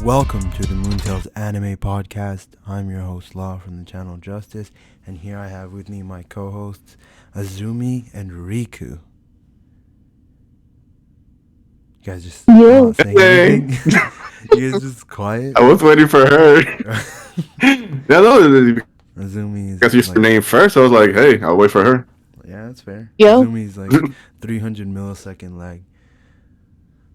Welcome to the Moontails Anime Podcast. I'm your host Law from the channel Justice, and here I have with me my co-hosts Azumi and Riku. You guys just not saying anything? You guys just quiet? I was waiting for her. No, Azumi is because you your name first. I was like, hey, I'll wait for her. Yeah, that's fair. Yo. Azumi's like 300 millisecond lag.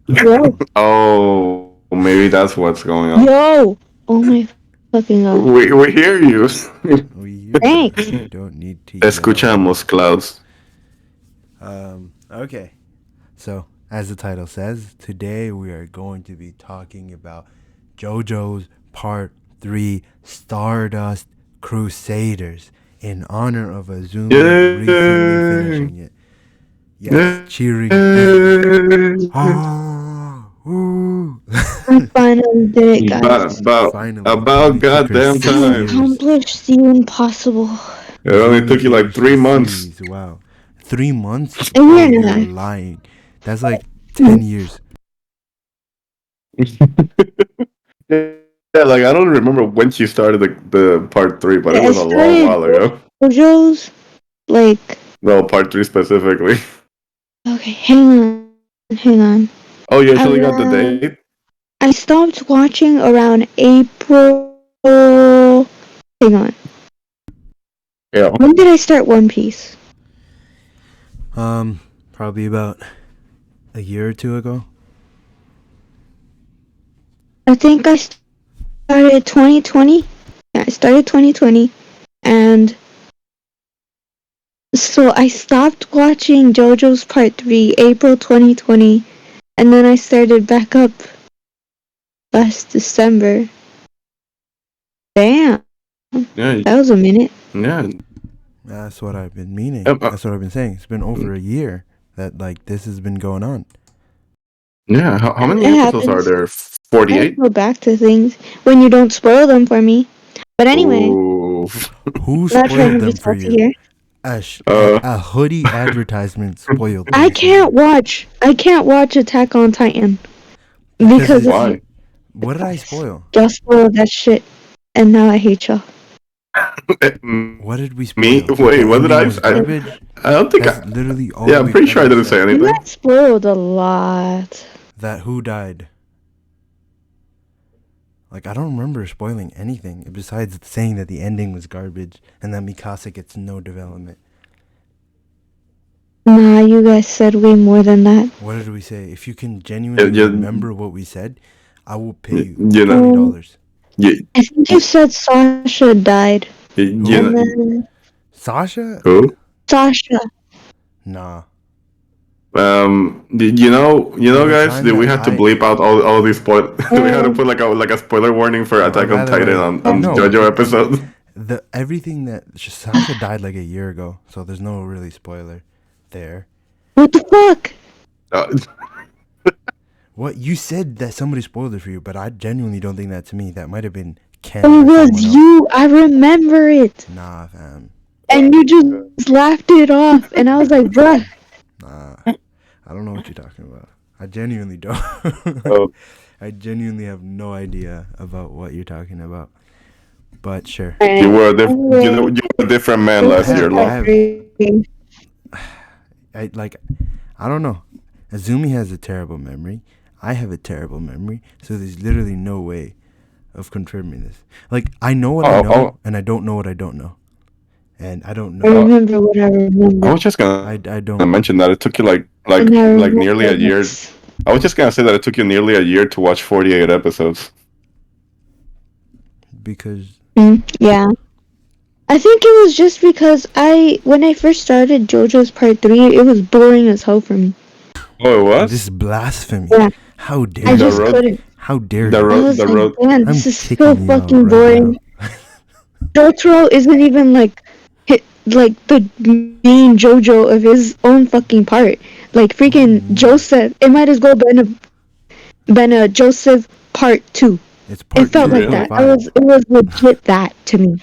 Yo. Oh, maybe that's what's going on. Yo. Oh my fucking god. We hear you. We hear Thanks. you. Don't need to. Escuchamos, Klaus. Okay. So, as the title says, today we are going to be talking about Jojo's Part 3 Stardust Crusaders in honor of Azumi recently finishing it. Yes, cheering. I finally did it, guys. About goddamn time. Accomplished the impossible. It only took you like 3 months. Wow. 3 months? A year and a You're half. lying. That's like 10 years. Yeah, like I don't remember when she started the part 3, but it was a long while ago. Jojo's, like... No, part 3 specifically. Okay, hang on. Oh, you actually got the date? I stopped watching around April... Hang on. Yeah. When did I start One Piece? Probably about a year or two ago. I think I started 2020. Yeah, I started 2020. And so I stopped watching JoJo's Part 3 April 2020. And then I started back up last December. Damn. Yeah. That was a minute. Yeah. That's what I've been meaning. That's what I've been saying. It's been over a year that like this has been going on. Yeah. How many episodes are there? 48? Go back to things when you don't spoil them for me. But anyway. Ooh. Who spoiled them for you? Here. A hoodie advertisement spoiled. I can't watch Attack on Titan because why? What did I spoil? Y'all spoiled that shit, and now I hate y'all. What did we spoil? Me? Wait, what did I don't think That's literally all. Yeah, I'm pretty sure I didn't say anything. I spoiled a lot. That who died? Like, I don't remember spoiling anything besides saying that the ending was garbage and that Mikasa gets no development. Nah, you guys said way more than that. What did we say? If you can genuinely remember what we said, I will pay you $20. I think you said Sasha died. Sasha? Who? Sasha. Nah. You know, guys, we had to bleep out all these spoil. We had to put like a spoiler warning for Attack on Titan on JoJo episodes. Everything that Sasha died like a year ago, so there's no really spoiler there. What the fuck? What you said that somebody spoiled it for you, but I genuinely don't think that's me. That might have been Ken. It was you. I remember it. Nah, fam. And you just laughed it off, and I was like, bruh. Nah, I don't know what you're talking about. I genuinely don't. I genuinely have no idea about what you're talking about. But sure. You were a different man last year, Law. I don't know. Azumi has a terrible memory. I have a terrible memory. So there's literally no way of confirming this. Like, I know what I know, and I don't know what I don't know. And I don't know. I remember what I remember. I was just gonna I don't mention that it took you like nearly a year. I was just gonna say that it took you nearly a year to watch 48 episodes. Because yeah. I think it was just because when I first started JoJo's Part 3, it was boring as hell for me. Oh, it was? This is blasphemy. Yeah. How dare I you? just couldn't. How dare The you? road, I was the like, road. man, I'm this is kicking so you fucking out right boring. Jotaro isn't even like the main JoJo of his own fucking part. Like freaking Joseph. It might as well been a Joseph Part 2. It's part It felt two, like that. five. It was legit that to me.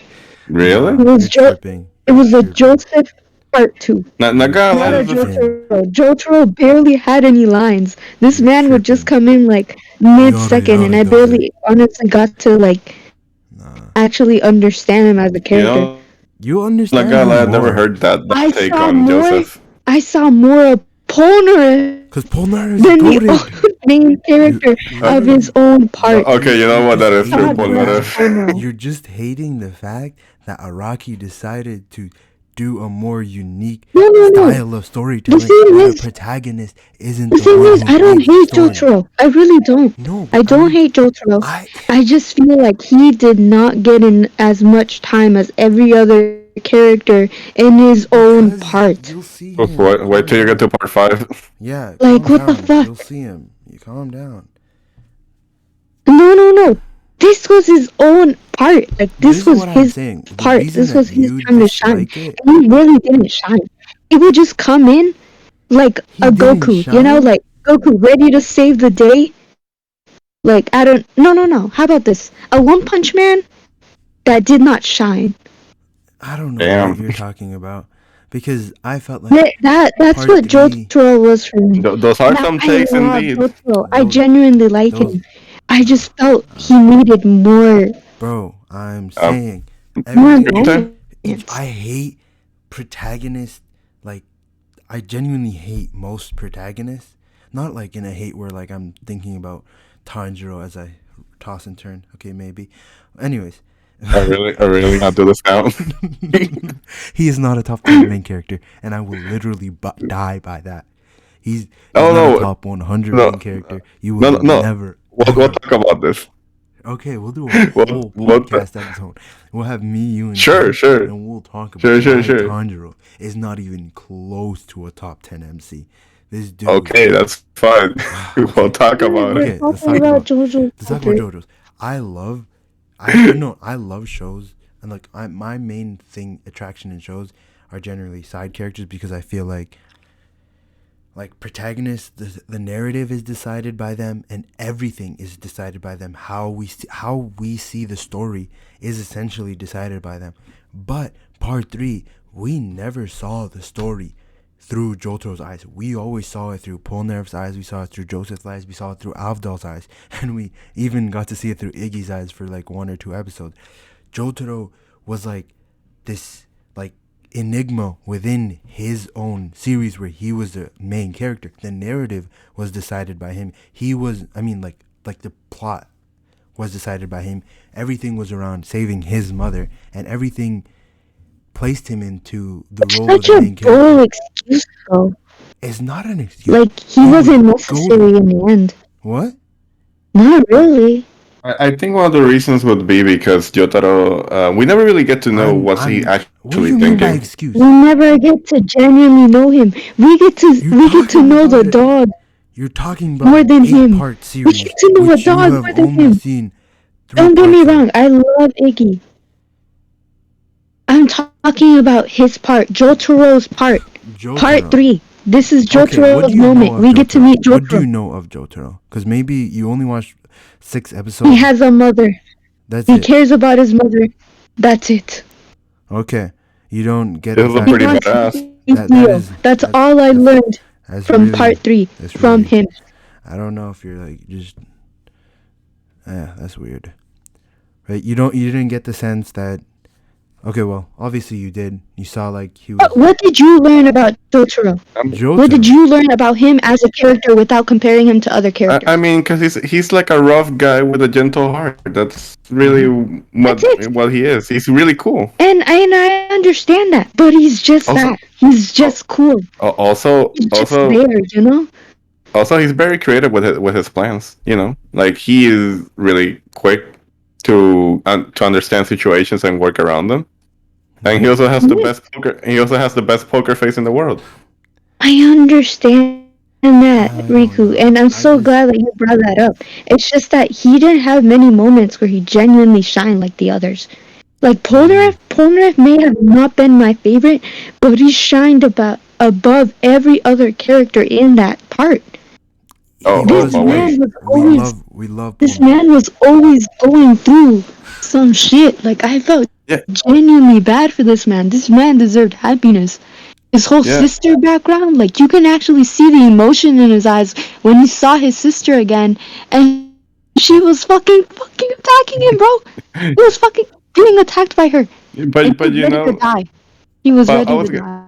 Really? It was You're tripping. It was a You're Joseph part 2. Not gonna Not lie, a this is tripping. Jotaro. Jotaro barely had any lines. This You're man would just tripping. come in like mid Yada second, and yada I yada. barely honestly got to like Nah. actually understand him as a character. You not understand gonna lie, him I've never more. heard that I take saw on more. Joseph. I saw more of Polnareff Cause Polnareff is than the goated. main You character of his literally own part. Okay, you know you're what? That just is true, hating God the bless fact Polnareff. you're just hating the fact that Araki decided to do a more unique No, no, no. style of The storytelling thing where the is, protagonist isn't the the thing one is, who I don't leads the hate story. Jotaro. I really don't. No, I but I don't mean hate Jotaro. I I just feel like he did not get in as much time as every other character in his own because part. you'll see him. Wait Calm till you get to down. part 5. Yeah, Like, calm what the down. fuck? You'll see him. You calm down. No, no, no. This was his own part. Like, This this is was what I'm his saying. The part. reason This that was his you time to shine. dislike it, And he really didn't shine. He would just come in like he a didn't Goku, you know, shine. like Goku ready to save the day. Like, I don't. No, no, no. How about this? A One Punch Man that did not shine. I don't know what Damn, you're talking about because I felt like That's part what three. Jotaro was for me. Those are And some I takes love indeed. Jotaro. I Those genuinely like those him. I uh, just felt he needed bro. I'm Um, saying more everything. time. moments. I hate protagonists. Like I genuinely hate most protagonists. Not like in a hate where like I'm thinking about Tanjiro as I toss and turn. Okay, maybe. Anyways. I really not do this now. He is not a top 10 main character, and I will literally die by that. He's Oh not a no, top 100 no, main character. You no, will no. never We'll ever. talk about this. Okay, we'll do a whole What? podcast episode. We'll have me, you, and Sure, Ken, sure, and we'll talk about sure, sure, why sure. Tanjiro is not even close to a top 10 MC. This dude. Okay, that's fine. We'll Okay, talk Dude, about we're it. okay. talking about JoJo's Let's talk about character. JoJo's. I love, I know I love shows, and like my main thing attraction in shows are generally side characters because I feel like protagonists, the narrative is decided by them, and everything is decided by them. How we see the story is essentially decided by them. But part 3, we never saw the story through Jotaro's eyes. We always saw it through Polnareff's eyes. We saw it through Joseph's eyes. We saw it through Avdal's eyes, and we even got to see it through Iggy's eyes for like 1 or 2 episodes. Jotaro was like this like enigma within his own series where he was the main character. The narrative was decided by him. He was, I mean, like the plot was decided by him. Everything was around saving his mother, and everything placed him into the role of Such the a main bull character. excuse, though. It's not an excuse. Like, he wasn't necessary in the end. What? Not really. I think one of the reasons would be because Jotaro, we never really get to know what's he What do actually you mean by thinking. excuse? We never get to genuinely know him. We get to You're know the talking about dog You're talking about more an than him. 8-part We series, get to know a which you dog have more than only him. seen 3 Don't get me parts of. wrong. I love Iggy. I'm talking about his part, Jotaro's part. Part Jotaro. 3. This is Okay, what Jotaro's do you know moment. of We get to Jotaro? meet What do you Jotaro. know of Jotaro? Because maybe you only watched 6 He episodes. has a mother. That's He it. cares about his mother. That's it. Okay, you don't get This the is a He fact pretty wants that to badass. be that Leo. That's all I learned from really, part 3 that's from really, him. I don't know if you're like just that's weird. Right? You didn't get the sense that. Okay, well, obviously you did. You saw like he was What did you learn about Jotaro? What did Jotaro. you learn about him as a character without comparing him to other characters? I mean, because he's like a rough guy with a gentle heart. That's really That's it. what he is. He's really cool. And I understand that, but he's just Also, that. He's just cool. also, He's just also, there, you know? also, he's very creative with his plans. You know, like he is really quick to understand situations and work around them. And he also has the best poker. He also has the best poker face in the world. I understand that, I don't Riku, know. and I'm so glad that you brought that up. It's just that he didn't have many moments where he genuinely shined like the others. Like Polnareff may have not been my favorite, but he shined above every other character in that part. Oh, This always. man was always we love this Polnareff. man was always going through some shit. Like I felt Yeah. genuinely bad for this man. This man deserved happiness. his whole Yeah. sister background, like you can actually see the emotion in his eyes when he saw his sister again, and she was fucking attacking him, bro. He was fucking being attacked by her, and he was But ready to die. He was well, ready to die.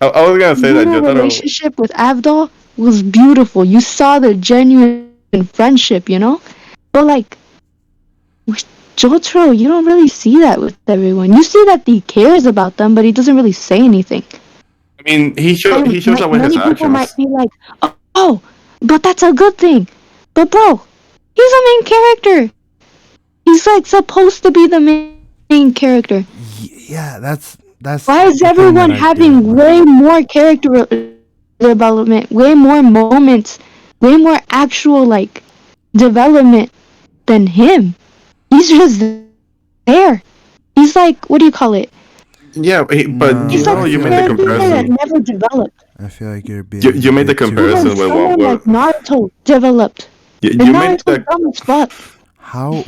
I was gonna say Your that Jotaro. relationship with Avdol was beautiful. You saw the genuine friendship, But like with Jotaro, you don't really see that with everyone. You see that he cares about them, but he doesn't really say anything. I mean, And he shows that with his many people might actions. be like, "Oh, but that's a good thing." But bro, he's a main character. He's like supposed to be the main character. Yeah, that's Why is the thing everyone that I get having about way it. more character development, way more moments, way more actual like development than him? He's just there. He's like, what do you call it? Yeah, but He's No, like Jotaro, I you feel made a the like you're character that being comparison. never developed. I feel like you're being You a made the bit too Even comparison with harsh. what someone like Naruto developed. And you made Naruto's the dumb as fuck. How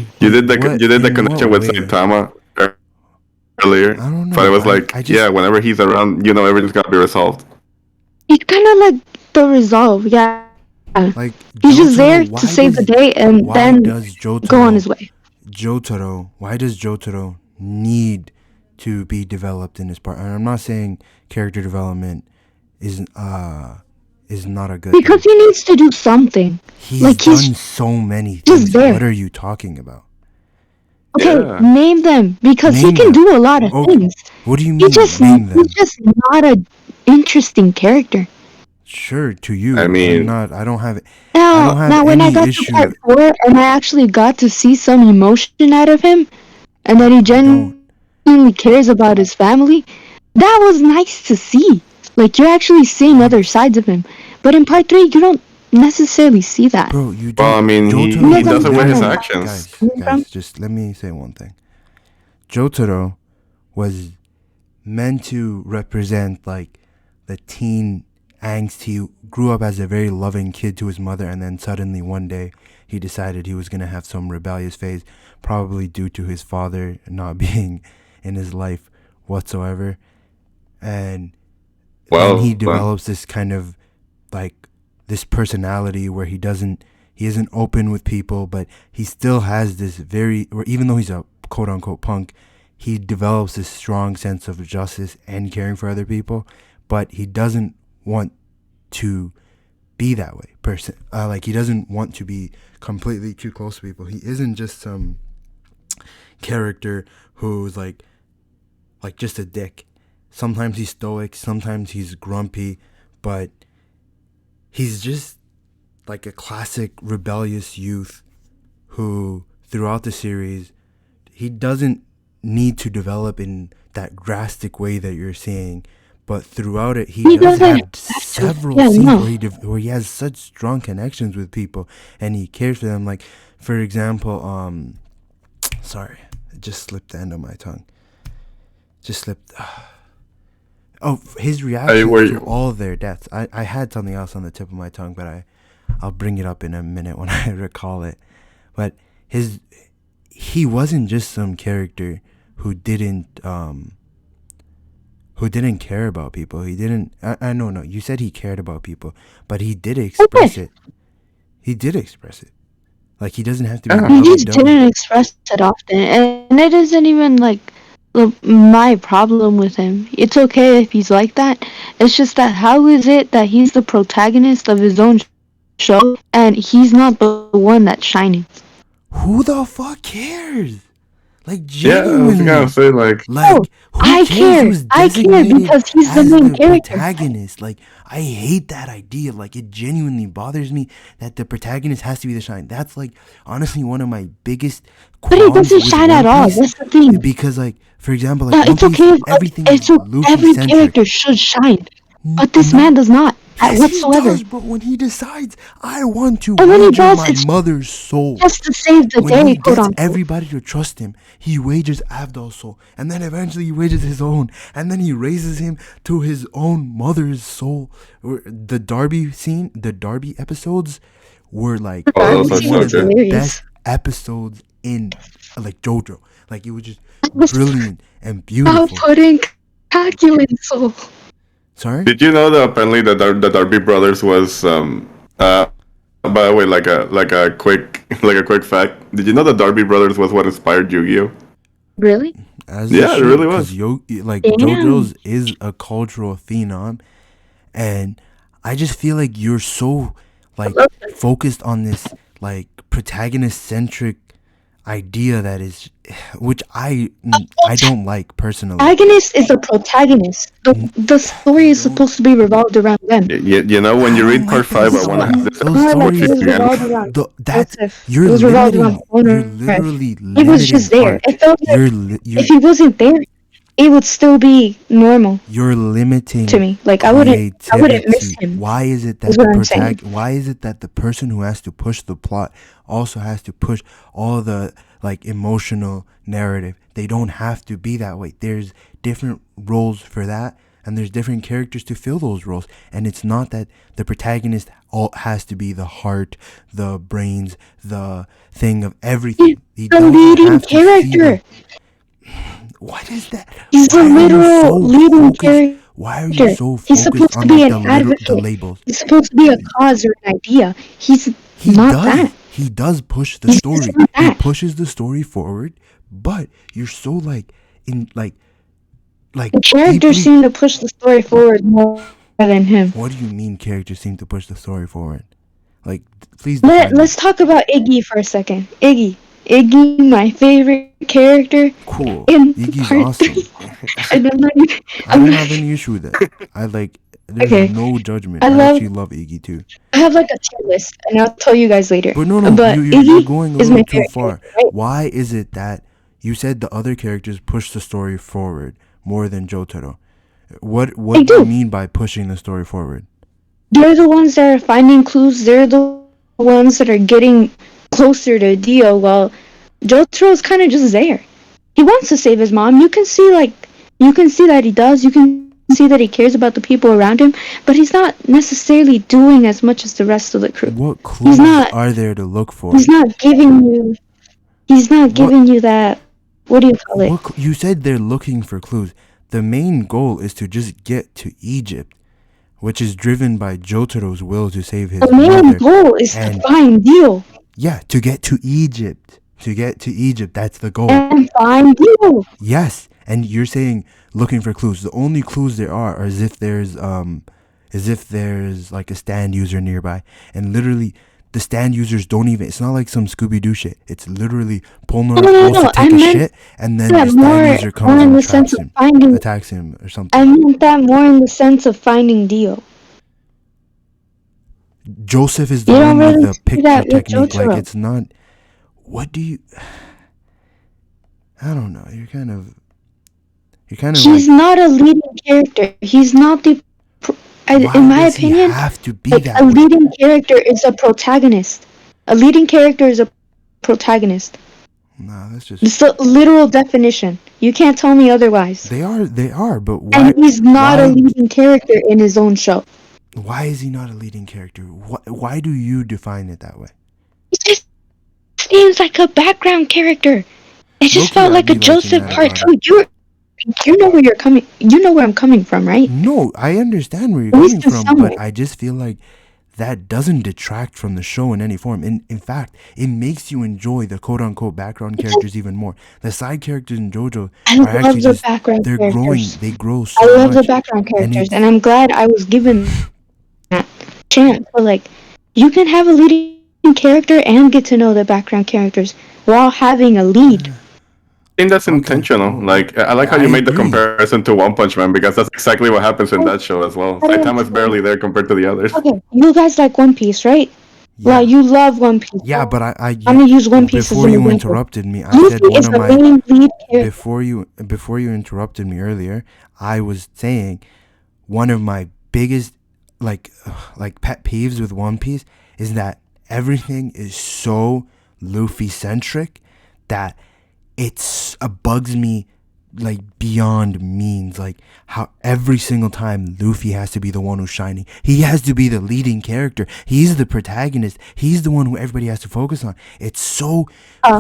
like what you did the in what connection with way? Saitama earlier, I don't but it know. was like, I yeah, just whenever he's around, everything's gotta be resolved. He's kind of like the resolve, yeah. He's like just there to Jotaro, save the day and then go on his way. Why does Jotaro need to be developed in his part? And I'm not saying character development is uh is not a good Because thing. he needs to do something. He's Like, he's done so many just things. there. What are you talking about? Okay, Yeah. name them. Because he Name can them. do a lot of Okay. things. What do you mean? Name He's them. just not a interesting character. Sure, to I you. I'm mean, not. I don't have. I don't Now, have now when I any got to issue. part 4 and I actually got to see some emotion out of him, and that he I don't. genuinely cares about his family, that was nice to see. Like, you're actually seeing other Um, sides of him. But in part 3, you don't necessarily see that. bro, you well, don't. I mean, You he guys Jotaro does it with understand his where literally, I'm actions. guys, coming from? guys. Just let me say one thing. Jotaro was meant to represent like the teen angst. He grew up as a very loving kid to his mother, and then suddenly one day he decided he was gonna have some rebellious phase, probably due to his father not being in his life whatsoever. And then he Well, develops this kind of like this personality where he isn't open with people, but he still has this very, or even though he's a quote unquote punk, he develops this strong sense of justice and caring for other people, but he doesn't want to be that way person. Like he doesn't want to be completely too close to people. He isn't just some character who's like just a dick. Sometimes he's stoic, sometimes he's grumpy, but he's just like a classic rebellious youth who throughout the series he doesn't need to develop in that drastic way that you're seeing, but throughout it he He does doesn't have have to. several Yeah, scenes no. where he has such strong connections with people and he cares for them. Like for example, sorry, it just slipped the end of my tongue. Just slipped. Oh, his reactions were to you? all of their deaths. I had something else on the tip of my tongue, but I'll bring it up in a minute when I recall it. But he wasn't just some character who didn't care about people. He didn't. I no. You said he cared about people, but he did express Okay. it. He did express it. Like he doesn't have to be Yeah. He lovey just dovey. didn't express it often. And it isn't even like my problem with him. It's okay if he's like that. It's just that how is it that he's the protagonist of his own show and he's not the one that's shining? Who the fuck cares? Like Yeah, I was gonna genuinely. say like, Oh, Like, who I cares care. who's I care designated because he's the as main the character. protagonist? Like, I hate that idea. Like, it genuinely bothers me that the protagonist has to be the shine. That's, like, honestly one of my biggest But he qualms doesn't with shine One at all. Piece. That's the thing. Because, like, for example, like, One It's Piece, okay if everything it's is Luffy every centric. character should shine. But this No. man does not Yes, he whatsoever. does, bro. When he decides, I want to And when he wager does, my it's mother's soul. just to save the When he day, quote gets unquote. everybody to trust him, he wagers Avdol's soul, and then eventually he wagers his own, and then he raises him to his own mother's soul. The Darby scene, the Darby episodes were like oh, Darby those are scene one so of was the good. hilarious. best episodes in like JoJo. Like it was just brilliant and About beautiful. putting calculus soul. Sorry. Did you know that apparently the Darby brothers was by the way, like a quick fact. Did you know the Darby brothers was what inspired Yu-Gi-Oh? Really? As it Yeah, it should, really because was. JoJo's is a cultural phenom, and I just feel like you're so like love that. focused on this like protagonist centric idea that is, which I don't like personally. Protagonist is a protagonist. The story is supposed to be revolved around them. You know, when I you don't read part like those 5, I want to have stories. this Those More like stories, it was revolved around that's Joseph. you're It was revolved around limiting. You're Conrad. literally He was limiting just there. art. It felt like You're if he wasn't there, it would still be normal you're limiting to me. Like I wouldn't miss creativity. him. Why is it Is that what I'm saying. why is it that the person who has to push the plot also has to push all the like emotional narrative? They don't have to be that way. There's different roles for that, and there's different characters to fill those roles. And it's not that the protagonist all has to be the heart, the brains, the thing of everything. He The doesn't leading have to see character. them. What is that? He's Why the are you literal so leading focused? character. Why are you so He's focused supposed to on be like an the advocate. labels? He's supposed to be a cause or an idea. He's He not does. that. He does push the He's story. not He that. pushes the story forward, but you're so like in like The characters deeply. seem to push the story forward more than him. What do you mean characters seem to push the story forward? Like, please define Let's that. talk about Iggy for a second. Iggy, my favorite character Cool. in Iggy's part awesome. 3. And I'm not even, I I'm don't not, have any issue with that. I like. There's okay. no judgment. I I love. actually love Iggy too. I have like a tier list, and I'll tell you guys later. But no, But you're Iggy going a is my little too favorite far. character, right? Why is it that you said the other characters push the story forward more than Jotaro? What They do you do. mean by pushing the story forward? They're the ones that are finding clues. They're the ones that are getting closer to Dio, while Jotaro's kind of just there. He wants to save his mom. You can see that he does. You can see that he cares about the people around him, but he's not necessarily doing as much as the rest of the crew. What clues are there to look for? He's not giving you. He's not giving you that. What do you call it? You said they're looking for clues. The main goal is to just get to Egypt, which is driven by Jotaro's will to save his The main mother. goal is to find Dio Yeah, to get to Egypt. That's the goal. and find Dio. Yes, and you're saying looking for clues. The only clues there are as if there's like a stand user nearby, and literally the stand users don't even. It's not like some Scooby Doo shit. It's literally Polnar goes to take a shit, and then the stand user comes and attacks him or something. I meant that more in the sense of finding Dio. Joseph is the You one don't with really the see picture that with technique. Like Jotaro. it's not. What do you? I don't know. You're kind of He's not a leading character. He's not the. In my opinion, have to be like that a way? leading character is a protagonist. A leading character is a protagonist. Nah, that's just. It's the literal definition. You can't tell me otherwise. They are, but why? And he's not a why- leading character in his own show. Why is he not a leading character? Why do you define it that way? He just seems like a background character. It just Low-key, felt I'd like be a liking Joseph that part about two. You know where you're coming. You know where I'm coming from, right? No, I understand where you're At least coming in from, some but way. I just feel like that doesn't detract from the show in any form. In fact, it makes you enjoy the quote unquote background characters even more. The side characters in JoJo I are love actually the just background they're characters. growing. They grow so I love the much. background characters, it's- and I'm glad I was given that chance. But like, you can have a leading character and get to know the background characters while having a lead. I think that's Okay, intentional. cool. Like I like how I you made the agree. comparison to One Punch Man because that's exactly what happens in that show as well. Saitama's barely there compared to the others. Okay, you guys like One Piece, right? Yeah. Well, you love One Piece. Yeah, but I'm gonna use One Piece as before an you example. interrupted me, I Luffy said one is of the my main lead character. before you interrupted me earlier, I was saying one of my biggest like pet peeves with One Piece is that everything is so Luffy centric that it's bugs me like beyond means. Like how every single time Luffy has to be the one who's shining. He has to be the leading character. He's the protagonist. He's the one who everybody has to focus on. It's so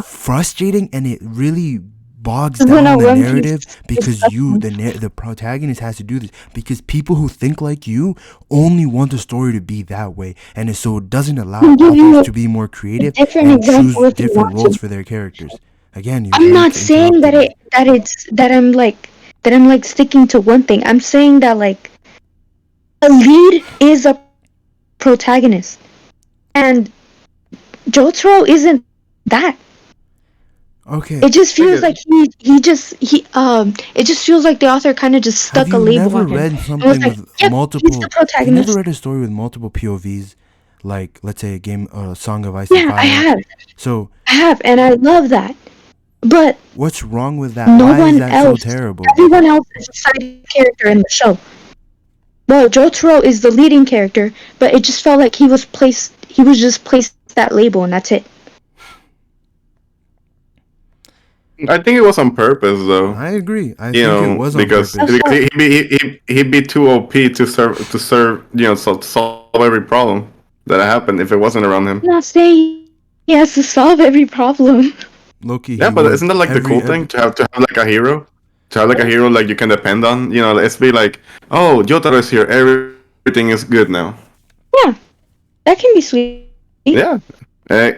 frustrating, and it really bogs Because when down I the One narrative Piece is because the protagonist has to do this because people who think like you only want the story to be that way, and so it doesn't allow I'll give authors you to be more a creative different and example choose if you different want roles to. for their characters. Again, you're I'm very not saying interrupting me. that I'm like sticking to one thing. I'm saying that like a lead is a protagonist, and Jotaro isn't that. Okay, It just I feels get like it. he it just feels like the author kind of just have stuck a you label never on him read and was something like, with "Yep, he's the multiple? Have you never protagonist." read a story with multiple POVs, like let's say a Song of Ice and Yeah, I Fire? have, So and I love that. But what's wrong with that? no Why is one that so else, terrible? everyone else is a side character in the show. Well, Jotaro is the leading character, but it just felt like he was just placed that label and that's it. I think it was on purpose, though. I agree. I You think it know, was on because purpose. Also, he'd be too OP to serve solve every problem that happened if it wasn't around him. I'm not saying he has to solve every problem. Loki, Yeah, he but would isn't that like the every cool every. thing to have like a hero, to have like a hero like you can depend on? You know, let's be like, oh, Jotaro is here, everything is good now. Yeah, that can be sweet. Yeah, uh,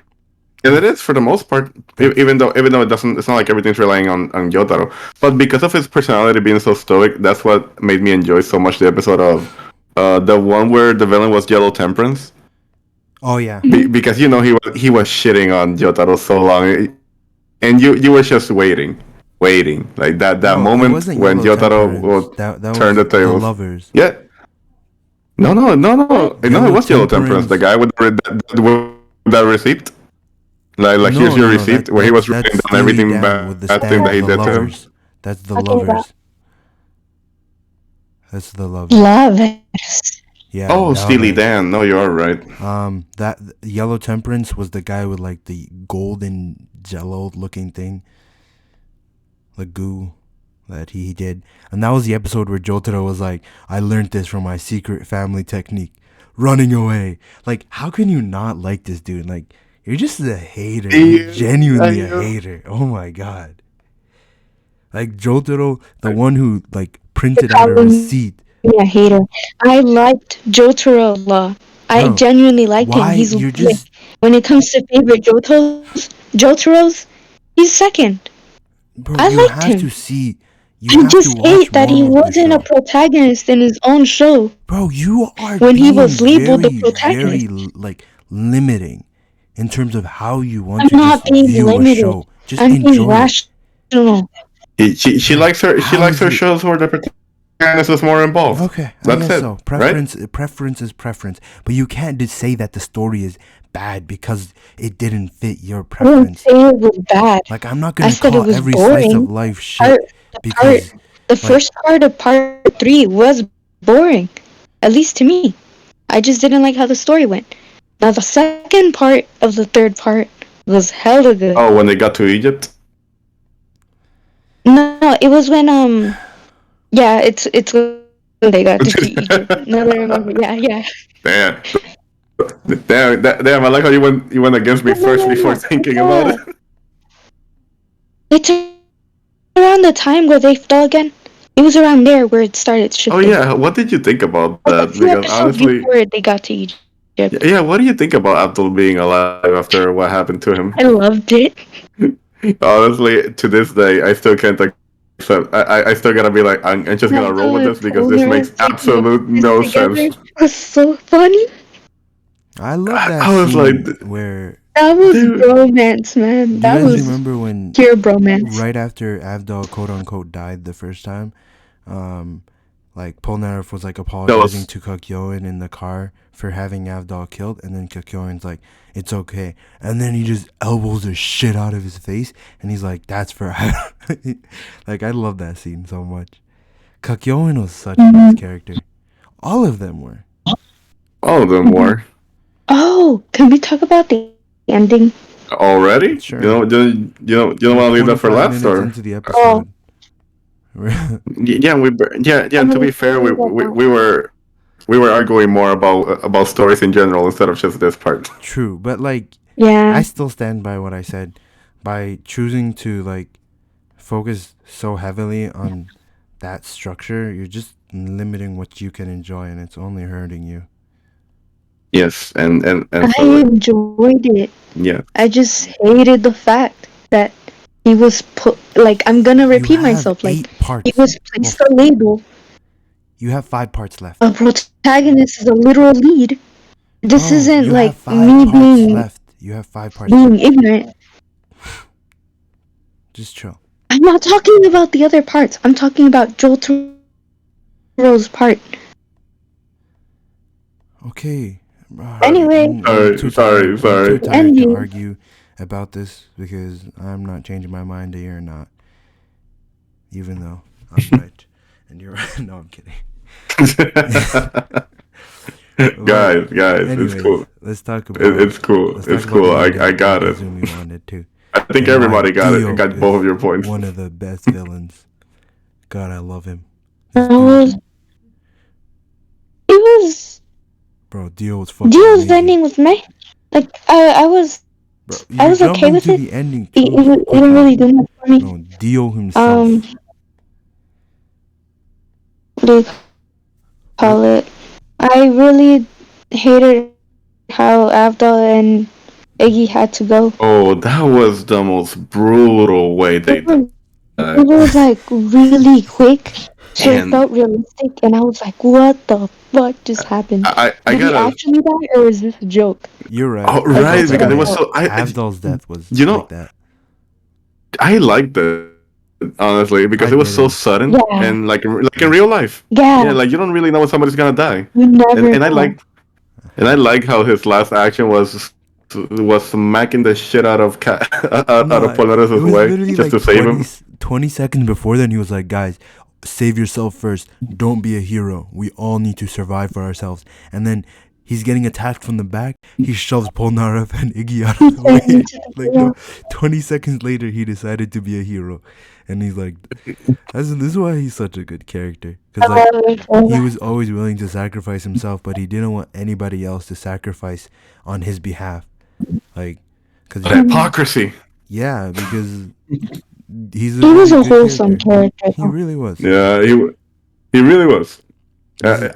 and it is for the most part. That's Even though it doesn't, it's not like everything's relying on Jotaro. But because of his personality being so stoic, that's what made me enjoy so much the episode of the one where the villain was Yellow Temperance. oh yeah. Because he was shitting on Jotaro so long, and you were just waiting like that No, it moment wasn't when Yellow Jotaro Temperance. will That turn the was the tables. lovers. Yeah, no, it Yellow was Yellow Temperance, the Temperance. guy with that receipt. Like here's No, your no, no. receipt, where he was writing That's down Steely everything Dan bad with the thing stamp that of he the did to him. lovers. That's the Talking about lovers. That's the lovers. love. Yeah, Oh, Steely lovers. Dan. No, you are right. That Yellow Temperance was the guy with like the golden jello looking thing, the goo that he did, and that was the episode where Jotaro was like, "I learned this from my secret family technique, running away." Like, how can you not like this dude? Like, you're just a hater. You're genuinely a hater. Oh my god. Like Jotaro, the one who like You're printed out a calling receipt. me a hater. I liked Jotaro a lot. I Bro, genuinely liked him. why He's you're like just when it comes to favorite Jotaros, he's second. bro, I you liked have him. to see, you I have to just watch hate that he more of the wasn't a show. protagonist in his own show Bro, you are when he being was labeled the very protagonist. like limiting in terms of how you want I'm to just not being view a limited. show. Just I'm being enjoy it. rational. She Bro, likes her how is it? shows where the protagonist is more involved. Okay, I That's guess it, so. right? Preference is preference. But you can't just say that the story is bad because it didn't fit your I didn't preference. say it was bad. Like, I'm not I gonna said it call was every slice of boring. life Part, shit the part, because the like first part of part 3 was boring, at least to me. I just didn't like how the story went. Now the second part of the third part was hella good. Oh, when they got to Egypt. No, it was when yeah, it's when they got to Egypt. Now that I remember, yeah. Damn, damn! I like how you went against me first before No. thinking about it. It's around the time where they fell again. It was around there where it started Oh shifting. yeah, what did you think about Like a that? few Because episodes honestly, before they got to Egypt. yeah, what do you think about Abdul being alive after what happened to him? I loved it. Honestly, to this day, I still can't accept. I still gotta be like, I'm just gonna roll with this because this makes absolute no sense. It was so funny. I love that I was like, scene where That was dude, bromance, man. do you That guys was remember when pure bromance. right after Avdol quote unquote died the first time, like Polnareff was like that apologizing was to Kakyoin in the car for having Avdol killed, and then Kakyoin's like, "It's okay," and then he just elbows the shit out of his face, and he's like, "That's for," like I love that scene so much. Kakyoin was such a nice character. All of them were. all of them were Oh, can we talk about the ending? already. Sure. You don't want to leave that for 25 last, minutes or into the episode. yeah, yeah. To be fair, we were arguing more about stories in general instead of just this part. True, but like Yeah. I still stand by what I said. By choosing to like focus so heavily on that structure, you're just limiting what you can enjoy, and it's only hurting you. Yes, and I so like, enjoyed it. yeah. I just hated the fact that he was put. Like, I'm gonna You repeat have myself. Like, 8 parts. he was Well, placed a label. you have 5 parts left. A protagonist is a literal lead. This Bro, isn't you like have five me parts being left. You have 5 parts left. ignorant. Just chill. I'm not talking about the other parts. I'm talking about Jotaro's part. Okay. Anyway, I'm too tired. I'm too Sorry. the tired to ending. argue about this because I'm not changing my mind that you're not. Even though I'm right and you're right. No, I'm kidding. But Guys, it's anyways, cool. let's talk about It's cool. let's talk It's about cool. the I ending like got it. Izumi wanted to, I think and why everybody got it. Dio Got both of is your points. one of the best villains. God, I love him. It This dude, was. It was. bro, Dio was fucking Dio's amazing. ending was meh. Like, I was. Bro, I you're was okay jumping with to it. the ending It, too it, it didn't quickly. really do much for me. No, Dio himself. What do you call it? I really hated how Abdul and Iggy had to go. Oh, that was the most brutal way they It died. was like really quick, so it And felt realistic, and I was like, "What the fuck just happened? I Did he gotta. actually die, or is this a joke?" You're right. Oh, Like right, that's what because I it was Unfortunately, felt. so. Avdol's death was You like know, that. I liked it honestly because I it was so didn't. sudden Yeah, and like in real life. Yeah, yeah. like you don't really know when somebody's gonna die, You never and know. I like how his last action was smacking the shit out of out of No, it Polaris' was way literally just like to save him. 20 seconds before then. He was like, guys, save yourself first. Don't be a hero. We all need to survive for ourselves. And then he's getting attacked from the back. He shoves Polnareff and Iggy out He of the turned way. into the Like, hero. 20 seconds later, he decided to be a hero. And he's like, this is why he's such a good character. Because, like, he was always willing to sacrifice himself, but he didn't want anybody else to sacrifice on his behalf. Like, because The hypocrisy. yeah, because he's a He was really a good wholesome character. character. He really was. Yeah, he really was. He's-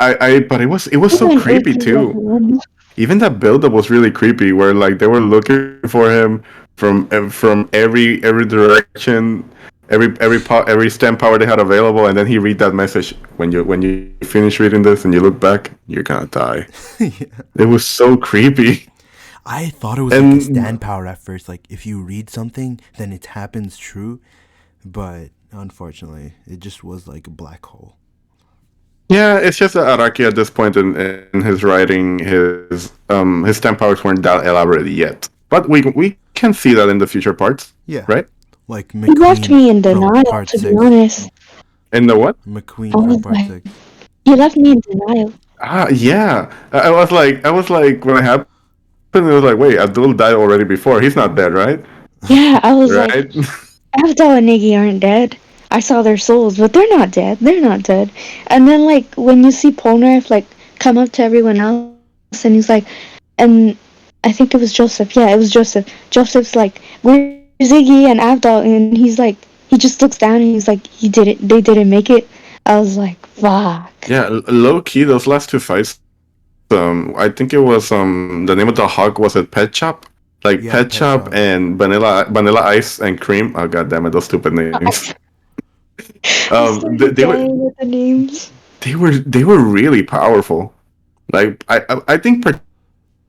But it was so Even creepy Iggy was too. one. Even that buildup was really creepy, where like they were looking for him from every direction, every stem power they had available, and then he read that message. When you finish reading this and you look back, you're gonna die. yeah. It was so creepy. I thought it was like a And stand power at first. Like if you read something, then it happens true. But unfortunately, it just was like a black hole. yeah, it's just that Araki at this point in his writing, his stem powers weren't that elaborate yet. But we can see that in the future parts, Yeah. right? Like He left me in McQueen from denial, part to be 6. honest. In the what? I McQueen from was part like, 6. he left me in denial. Yeah. I was like, when it happened, it was like, wait, Abdul died already before. He's not dead, right? Yeah, I was like, Right? Avdol and Iggy aren't dead. I saw their souls, but they're not dead. They're not dead. And then, like, when you see Polnareff, like, come up to everyone else, and he's like, and I think it was Joseph. Yeah, it was Joseph. Joseph's like, where's Iggy and Avdol? And he's like, he just looks down and he's like, they didn't make it. I was like, fuck. Yeah, low key, those last two fights. I think it was the name of the hog was it Pet Shop, like Yeah, Pet Pet Shop Shop. and Vanilla Ice and Cream. Oh god damn it, those stupid names. I Um, they, started they were dying with the names. they were really powerful. Like I think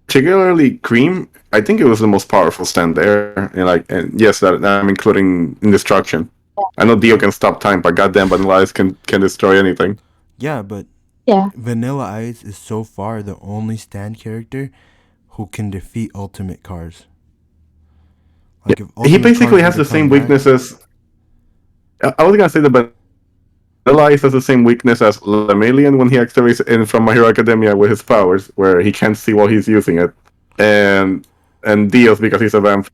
particularly Cream. I think it was the most powerful stand there. And yes, that I'm including Indestruction. I know Dio can stop time, but goddamn, Vanilla Ice can destroy anything. Yeah, but Yeah. Vanilla Ice is so far the only stand character who can defeat Ultimate Cars. Like if He Ultimate basically Cars has were the to come same back, weaknesses. I was gonna say that, but Vanilla Ice has the same weakness as Lemillion when he activates in from My Hero Academia with his powers, where he can't see while he's using it, and Dios because he's a vampire.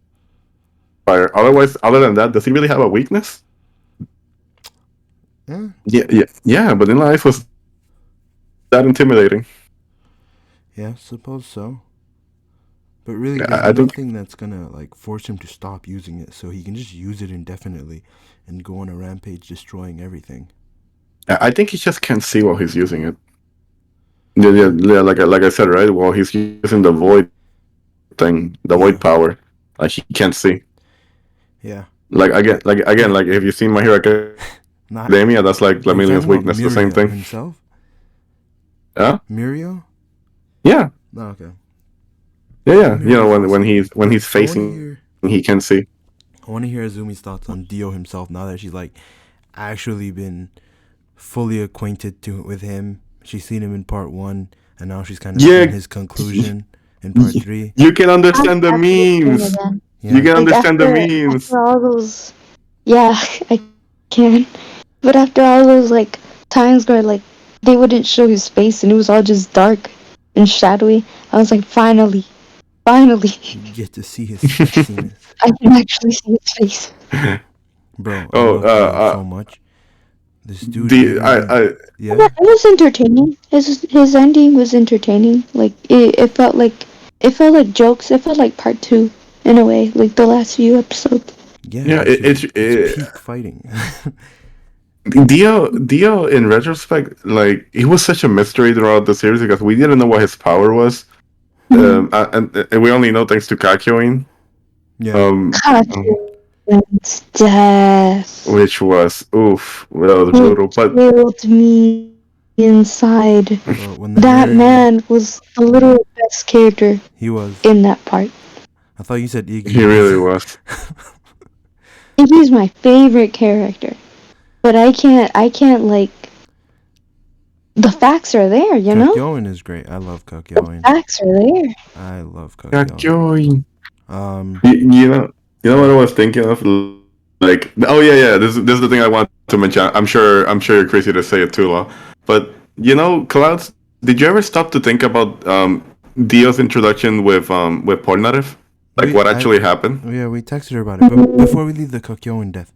Otherwise, other than that, does he really have a weakness? eh, Yeah. But Vanilla Ice was that intimidating. yeah, suppose so. But really, there's I think nothing that's gonna like force him to stop using it, so he can just use it indefinitely and go on a rampage, destroying everything. I think he just can't see while he's using it. Yeah, yeah, yeah, like I said, right? While he's using the void thing, the void Yeah. power, like he can't see. Yeah. Like if you've seen My Hero Not. Academia, that's like Are you Lemillion's talking about weakness. The same Mirio thing. himself? Yeah, Mirio? yeah, Oh, okay. yeah, yeah. You know Mirio's awesome. when But he's facing, he can see. I want to hear Azumi's thoughts on Dio himself now that she's like actually been fully acquainted with him. She's seen him in part 1, and now she's kind of Yeah, seen his conclusion in part 3. you can I understand the have to watch him memes. again. You Yeah. can Like understand the after memes. all those, yeah, I can. But after all those like times where like they wouldn't show his face and it was all just dark and shadowy, I was like, finally, You get to see his sexiness. I can actually see his face. Bro, I Oh, love Dio so much. This dude the gave me the. Yeah, Yeah? it was entertaining. His ending was entertaining. Like it felt like jokes. It felt like part 2 in a way, like the last few episodes. Yeah, yeah, it's peak fighting. Dio in retrospect, like he was such a mystery throughout the series because we didn't know what his power was. And we only know thanks to Kakyoin. Yeah. Kakuren's death. Which was oof, that was It brutal. But killed me inside. Bro, when the That narrator. man was the literal best character He was. in that part. I thought you said Iggy he really was. He's my favorite character. But I can't like the facts are there, you know? Kakyoin is great. I love Kakyoin. Facts are there. I love Kakyoin. Kakyoin. Um, You know what I was thinking of? Like, oh yeah. This is the thing I want to mention. I'm sure you're crazy to say it too, Law. But you know, Clouds. Did you ever stop to think about Dio's introduction with Polnareff? Like what actually happened? yeah, we texted her about it. But before we leave the Kakyoin death,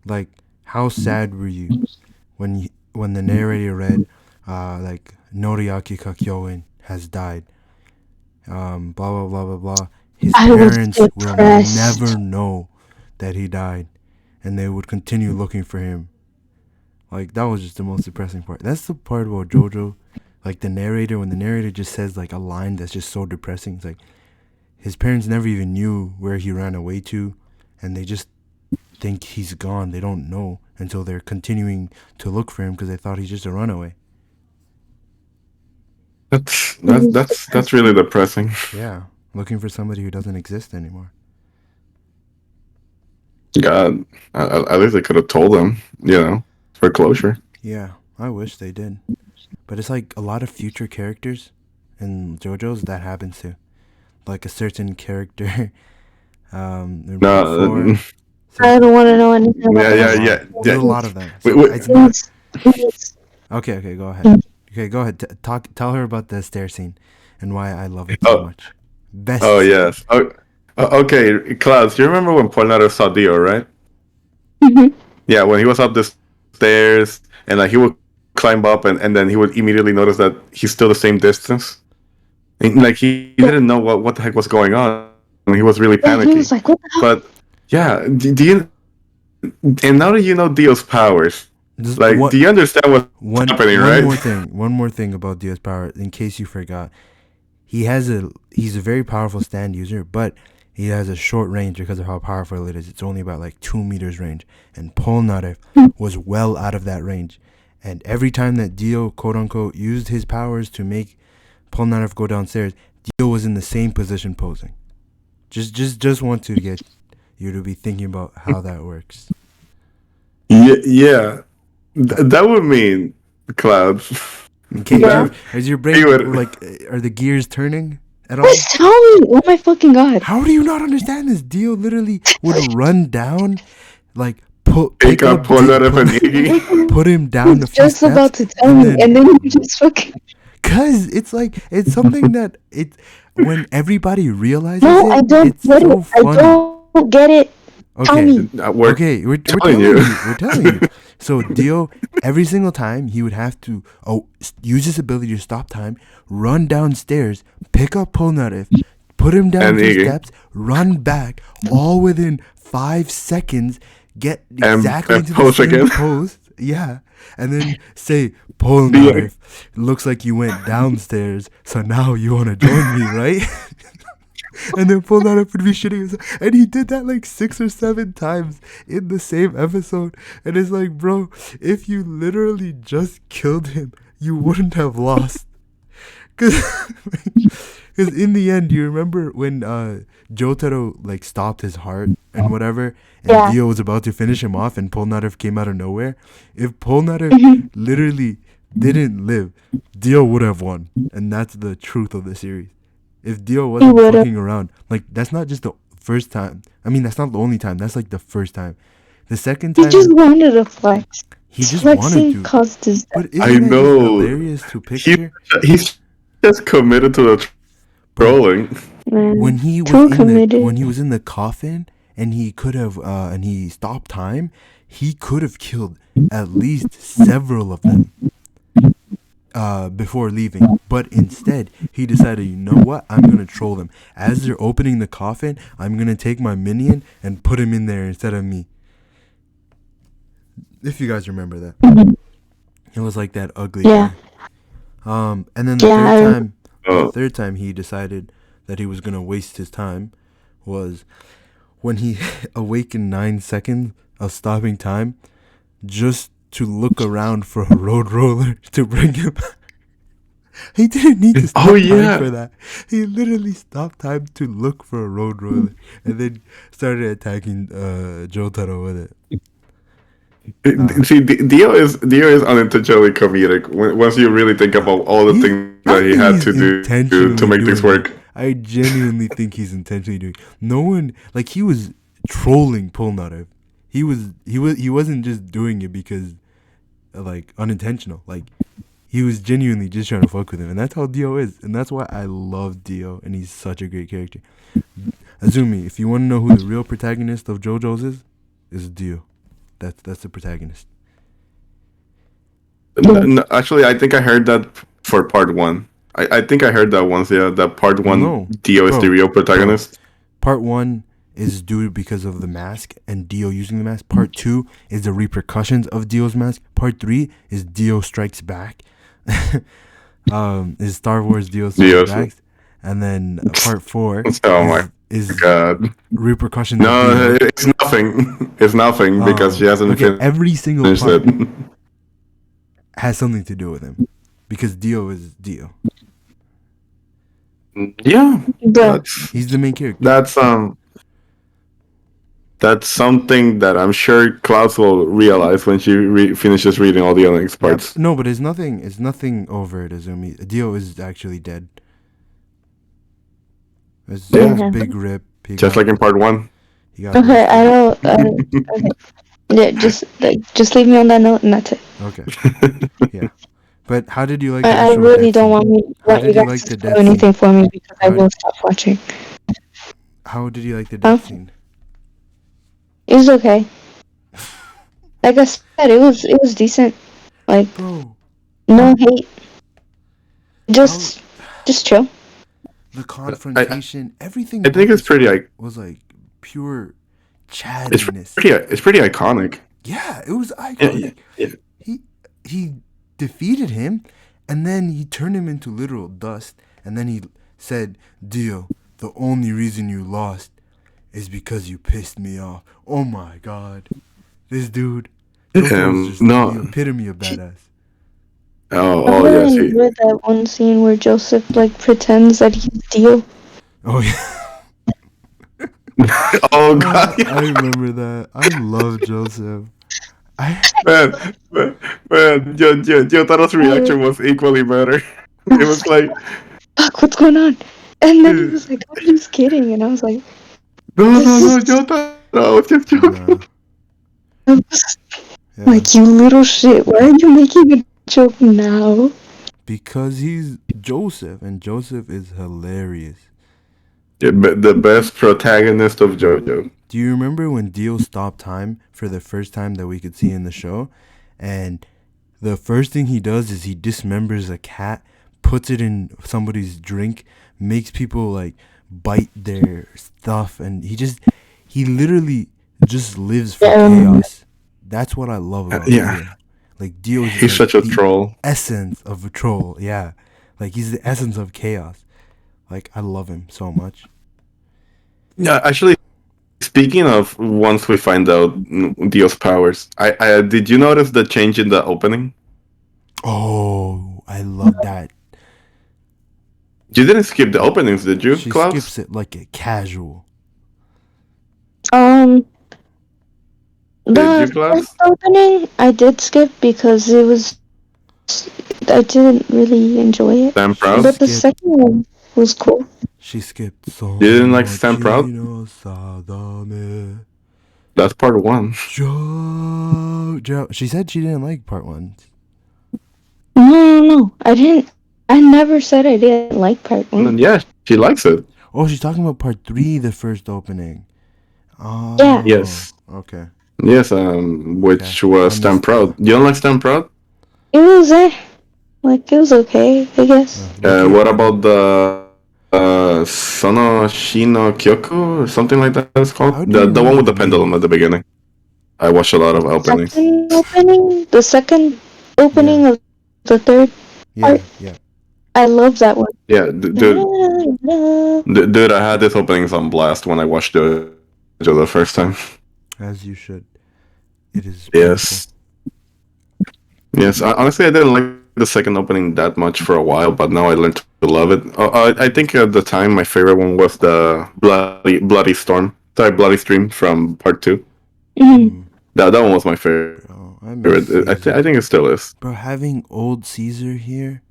like, how sad were you when the narrator read, like, Noriaki Kakyoin has died, blah blah blah blah blah. His I was parents will depressed. never know that he died, and they would continue looking for him. Like, that was just the most depressing part. That's the part about Jojo. Like, when the narrator just says, like, a line that's just so depressing. It's like, his parents never even knew where he ran away to, and they just think he's gone. They don't know until they're continuing to look for him because they thought he's just a runaway. That's really depressing. Yeah, looking for somebody who doesn't exist anymore. God, at least they could have told him, you know, for closure. Yeah, I wish they did. But it's like a lot of future characters in JoJo's that happens to. Like a certain character in part 4. I don't want to know anything about Yeah. There's a lot of them. So it's not... Okay, go ahead. Okay, go ahead. Tell her about the stair scene and why I love it so much. Best. Oh yes. Okay, Klaus. You remember when Polnareff saw Dio, right? Yeah, when he was up the stairs and like he would climb up and then he would immediately notice that he's still the same distance. And, like he didn't know what the heck was going on. He was really panicky. He was like, "What the hell?" But yeah, do you? And now that you know Dio's powers, like, do you understand what's happening, right? One more thing about Dio's power, in case you forgot. He's a very powerful stand user, but he has a short range because of how powerful it is. It's only about like 2 meters range, and Polnareff was well out of that range. And every time that Dio, quote unquote, used his powers to make Polnareff go downstairs, Dio was in the same position posing. Just want to get you to be thinking about how that works. Yeah. That would mean clouds. Okay, Yeah. is your brain like, are the gears turning at all? Just tell me! Oh my fucking god! How do you not understand this? Dio literally would run down, like Pick up Polnareff and Iggy. put him down a few Just steps. about to tell me, and then you just fucking. Cause it's like it's something that when everybody realizes No, it, I don't it's get so it. funny. I don't get it. Tell Okay. me. We're We're telling telling you. you. We're telling you. So Dio, every single time he would have to use his ability to stop time, run downstairs, pick up Polnareff, put him down And two Iggy. steps, run back, all within 5 seconds, get exactly And into the post same again. post, yeah, and then say, Dio. Polnareff, looks like you went downstairs, so now you want to join me, right? And then Polnareff would be shitting himself. And he did that like 6 or 7 times in the same episode. And it's like, bro, if you literally just killed him, you wouldn't have lost. Because in the end, you remember when Jotaro like stopped his heart and whatever, and Yeah. Dio was about to finish him off, and Polnareff came out of nowhere? If Polnareff Mhm. literally didn't live, Dio would have won. And that's the truth of the series. If Dio wasn't would've. fucking around, like that's not just the first time. I mean, that's not the only time. That's like the first time. The second He time, just wanted to flex. he just wanted Flexing to. caused his death. But I isn't that just know. hilarious to He's picture? he's just committed to the Bro, trolling. Man. when he was Too in the committed. when he was in the coffin and he could have and he stopped time, he could have killed at least several of them before leaving. But instead, he decided, you know what? I'm gonna troll them. As they're opening the coffin, I'm gonna take my minion and put him in there instead of me. If you guys remember that, it was like that ugly Yeah. guy. And then the Yeah, third I- time, Oh. the third time he decided that he was gonna waste his time was when he awakened 9 seconds of stopping time just to look around for a road roller to bring him back. He didn't need to stop Oh, time yeah. for that. He literally stopped time to look for a road roller and then started attacking Jotaro with it. See, Dio is unintentionally comedic. Once you really think about all the He's- things I that he think had he's to do intentionally to make this doing work. it. I genuinely think he's intentionally doing. No one like he was trolling Polnareff. He wasn't just doing it because like unintentional. Like he was genuinely just trying to fuck with him, and that's how Dio is, and that's why I love Dio, and he's such a great character. Azumi, if you want to know who the real protagonist of JoJo's is Dio. That's the protagonist. Actually, I think I heard that for part one. I think I heard that once. Yeah, that part one, No, Dio is the bro, real protagonist. Part 1 is due because of the mask and Dio using the mask. Part 2 is the repercussions of Dio's mask. Part 3 is Dio Strikes Back. Is Star Wars Dio Strikes Back. And then part 4 Oh my is God! repercussions of No, Dio. it's nothing. It's nothing because she hasn't Okay, every single finished part it. has something to do with him. Because Dio is Dio. Yeah, Bro. He's the main character. That's something that I'm sure Klaus will realize when she finishes reading all the other Yeah, parts. no, but it's nothing over it, Azumi. Dio is actually dead. It's Yeah. a big rip. Just like in part one. he got Okay, roasted. I don't. Okay. Yeah, just leave me on that note, and that's it. Okay. Yeah. But how did you like the I actual really death don't scene? want How you did you guys like to the do death anything scene? for me because I How- will stop watching. How did you like the death scene? It was okay. Like I said, it was decent. Like Bro, no hate. Just chill. the confrontation, everything I think about it's this pretty. fight was like pure chattiness. It's pretty iconic. Yeah, it was Yeah, iconic. yeah. He defeated him, and then he turned him into literal dust, and then he said, Dio, the only reason you lost is because you pissed me off. Oh my god. This dude, Jojo's just no. the epitome of badass. Oh yes. I read that one scene where Joseph like pretends that he's Dio. Oh yeah. Oh God. I remember that. I love Joseph. Man, Yotaro's reaction was equally better. It was like, Fuck, what's going on? And then he was like, I'm just kidding, and I was like, no, Yotaro, I was just joking. Yeah. Yeah. like you little shit. Why are you making a joke now? Because he's Joseph, and Joseph is hilarious. The best protagonist of JoJo. Do you remember when Dio stopped time for the first time that we could see in the show? And the first thing he does is he dismembers a cat, puts it in somebody's drink, makes people like bite their stuff, and he literally just lives for Um, chaos. That's what I love about Yeah, Dio. Like Dio is he's like such a the troll. essence of a troll. Yeah, like he's the essence of chaos. Like I love him so much. Yeah, actually, speaking of once we find out Dio's powers, I did you notice the change in the opening? Oh, I love that. You didn't skip the openings, did you, She Klaus? skips it like a casual. um, Did you, the first Klaus? opening I did skip because I didn't really enjoy it, Stand She proud. but the skipped. second one was cool. She skipped You didn't like Stand Proud? Sonochino Sadame. That's part one. Jojo. She said she didn't like part one. No, I didn't. I never said I didn't like part And one. then, yeah, she likes it. Oh, she's talking about part three, the first opening. Yeah, Oh, Yes. okay. Yes, Okay. which I was Stand missed. Proud. You don't like Stand Proud? it was like it was okay, I guess. Look at. What about the Sono Shino Kyoku or something like that it's called? How do you The one remember with the the pendulum at names? the beginning. I watched a lot of openings. The second Yeah. opening of the third part, Yeah. Yeah. I love that one. Yeah, dude, I had this openings on blast when I watched Jojo the first time. As you should. It is beautiful. Yes, yes. Honestly, I didn't like the second opening that much for a while, but now I learned to love it. I think at the time my favorite one was the bloody storm. Sorry, bloody stream from part two. Mhm. Mm, That one was my favorite. bro, I miss I Caesar. think it still is. Bro, having old Caesar here,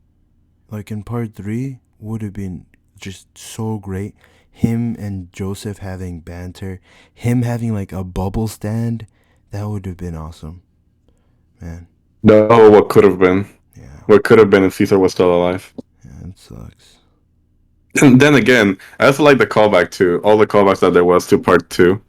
like in part three, would have been just so great. Him and Joseph having banter, him having like a bubble stand, that would have been awesome, man. No, what could have been. Yeah, What could have been if Caesar was still alive. yeah, it sucks. And then again, I also like the callback to all the callbacks that there was to part two,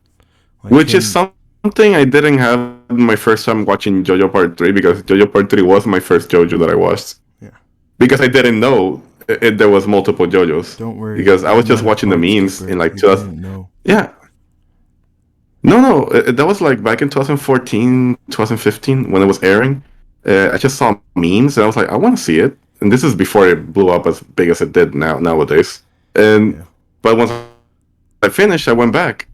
Like which is him, something I didn't have my first time watching JoJo Part 3 because JoJo Part 3 was my first JoJo that I watched. yeah. Because I didn't know there was multiple JoJos. Don't worry, Because I you're was just not a watching the part memes skipper. in like You 2000. didn't know. Yeah. No, that was like back in 2014, 2015 when it was airing. I just saw memes and I was like, I want to see it. And this is before it blew up as big as it did nowadays. And Yeah. but once I finished, I went back,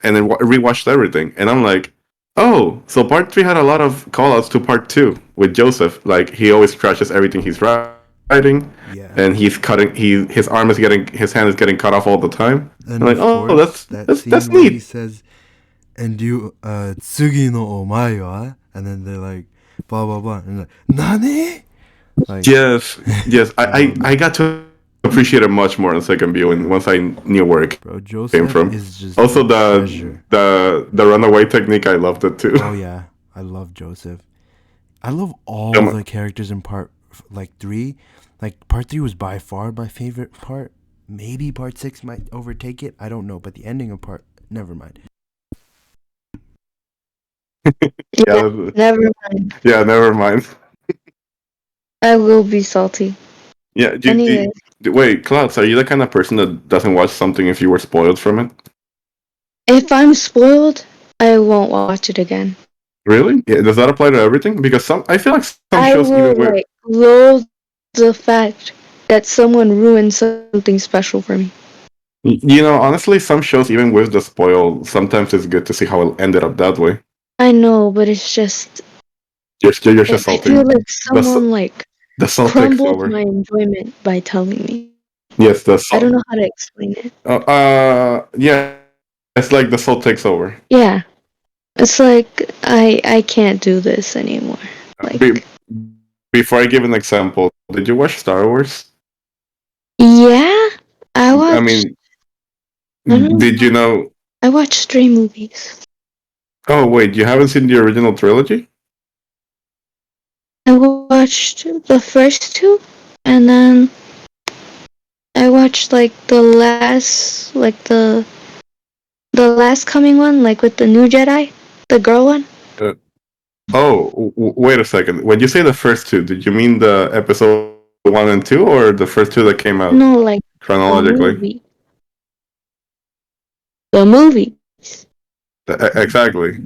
and then rewatched everything, and I'm like, oh, so part three had a lot of callouts to part two with Joseph. Like he always crashes everything he's riding, Yeah. and he's cutting. His arm is getting, his hand is getting cut off all the time. And I'm like, of oh, course, that that's scene where he neat. says, and you, tsugi no omae wa? And then they're like, blah, blah, blah. And like, nani? Like, Yes, yes. I love I that. got to appreciate it much more on second viewing once I knew where it Bro, came Joseph from. is just Also, a treasure. the runaway technique, I loved it too. Oh, yeah. I love Joseph. I love all Um, the characters in like, three. Like, part three was by far my favorite part. Maybe part six might overtake it. I don't know. But the ending of never mind. Yeah, yeah, never mind. yeah. Never mind. I will be salty. Yeah. Anyway, Wait, Clouds, are you the kind of person that doesn't watch something if you were spoiled from it? if I'm spoiled, I won't watch it again. Really? Yeah, does that apply to everything? Because I feel like some I shows will even with like loathe the fact that someone ruined something special for me. honestly, some shows even with the spoil, sometimes it's good to see how it ended up that way. I know, but it's just You're just I feel salty. like The someone like the salt takes crumbled over. my enjoyment by telling me. Yes, the I don't salt. know how to explain it. Yeah, it's like the salt takes over. Yeah, it's like I can't do this anymore. Be, Like before I give an example, did you watch Star Wars? yeah, I I watched. mean, I don't did you know. know? I watched stray movies. Oh wait, you haven't seen the original trilogy? I watched the first two, and then I watched like the last, like The last coming one, like with the new Jedi, the girl one. Uh, wait a second. When you say the first two, did you mean the episode 1 and 2, or the first two that came out No, like the chronologically? movie. The movies. Exactly. I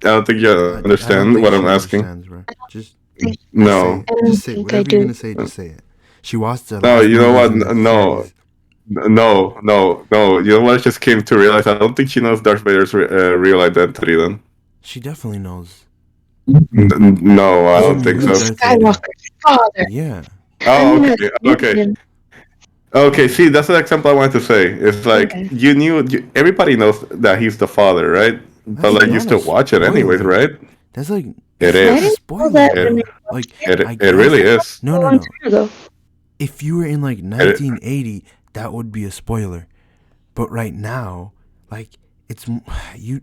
don't think you I don't understand think what I'm she asking. understands, bro. Just just say No. it. I Just don't say it. think I Whatever you're do. gonna say, just say it. She watched the No, last you know movies what? in the No. series. No. You know what I just came to realize? I don't think she knows Darth Vader's real identity then. She definitely knows. No, I Doesn't don't mean think who's so. Darth Vader. Skywalker's father. Yeah. I Oh, mean, I've okay. seen Okay. him. Okay, see, that's the example I wanted to say. It's like Okay. everybody knows that he's the father, right? But That's like you not a still watch it anyways, spoiler. right? That's like It it's I not a is. didn't know that spoiler, when It I bro. watched Like it it, I it guess really is. no a no long no. time ago. If you were in like It, 1980, that would be a spoiler. But right now, like it's you.